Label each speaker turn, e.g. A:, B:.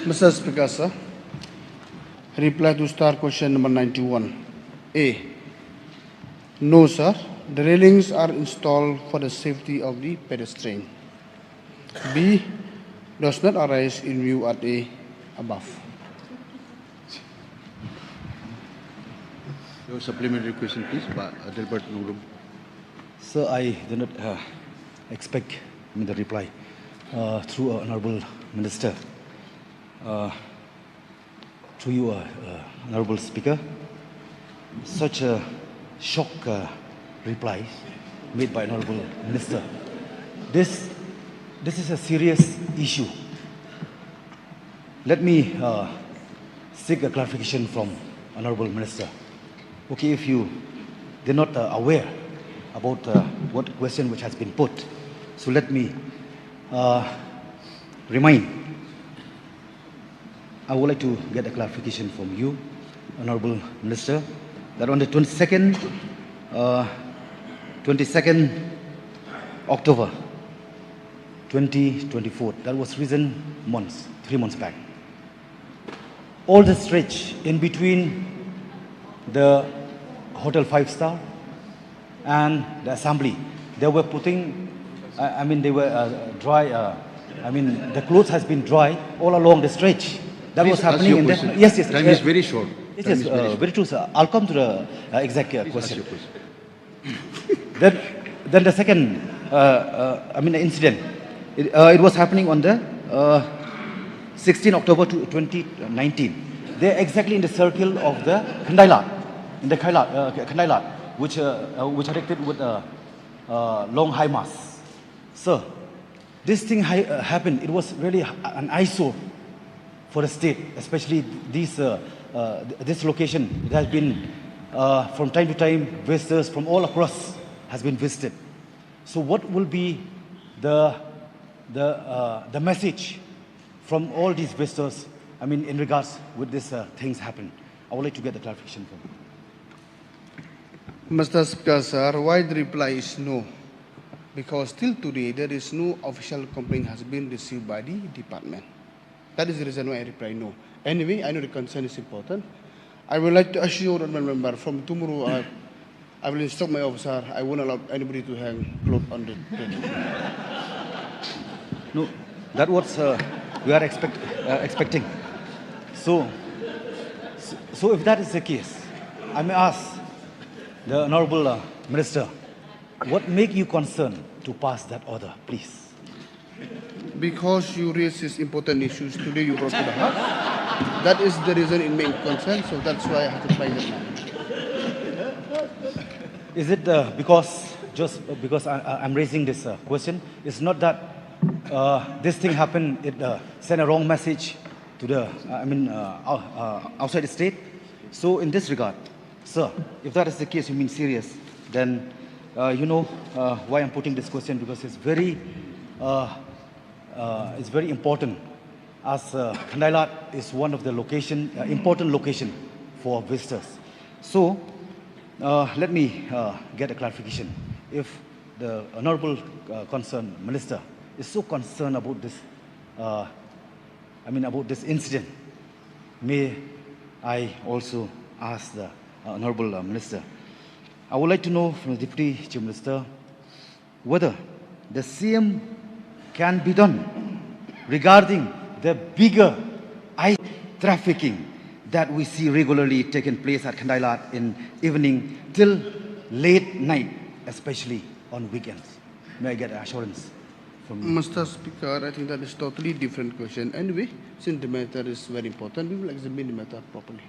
A: Mr. Speaker, sir, reply to star question number 91. A. No, sir. The railings are installed for the safety of the pedestrian. B. Does not arise in view at A above.
B: Your supplementary question, please, Delbert Nugrum.
C: Sir, I do not expect the reply through Honorable Minister. To you, Honorable Speaker, such a shock reply made by Honorable Minister. This is a serious issue. Let me seek a clarification from Honorable Minister. Okay, if you they're not aware about what question which has been put, so let me remind. I would like to get a clarification from you, Honorable Minister, that on the 22nd October 2024, that was recent months, 3 months back, all the stretch in between the Hotel 5-star and the assembly, they were putting, they were dry, the clothes has been dry all along the stretch. That
B: Please
C: was happening in
B: question.
C: Yes.
B: Time is very short.
C: It is very true, sir. I'll come to the exact question.
B: Ask your question.
C: Then the second, the incident, it was happening on the 16 October 2019. They're exactly in the circle of the Khandai Lat, which erected with a long high mast. Sir, this thing happened. It was really an eyesore for the state, especially this location. It has been from time to time visitors from all across has been visited. So what will be the message from all these visitors? In regards with these things happen. I would like to get the clarification from you.
A: Mr. Speaker, sir, why the reply is no? Because till today there is no official complaint has been received by the department. That is the reason why I reply no. Anyway, I know the concern is important. I would like to assure the member from tomorrow I will instruct my officer. I won't allow anybody to hang clothes on the train.
C: No, that was we are expecting. So if that is the case, I may ask the Honorable Minister, what make you concerned to pass that order, please?
A: Because you raise these important issues today, you brought to the House. That is the reason it made concern, so that's why I have to apply that now.
C: Is it because I'm raising this question? It's not that this thing happened. It sent a wrong message to the outside the state. So in this regard, sir, if that is the case, you mean serious, then you know why I'm putting this question, because it's very important, as Khandai Lat is one of the important location for visitors. So let me get a clarification. If the Honorable concerned Minister is so concerned about this, about this incident, may I also ask the Honorable Minister, I would like to know from the Deputy Chief Minister whether the CM can be done regarding the bigger eye trafficking that we see regularly taking place at Khandai Lat in evening till late night, especially on weekends. May I get assurance from you?
A: Mr. Speaker, I think that is totally different question. Anyway, since the matter is very important, we will examine the matter properly.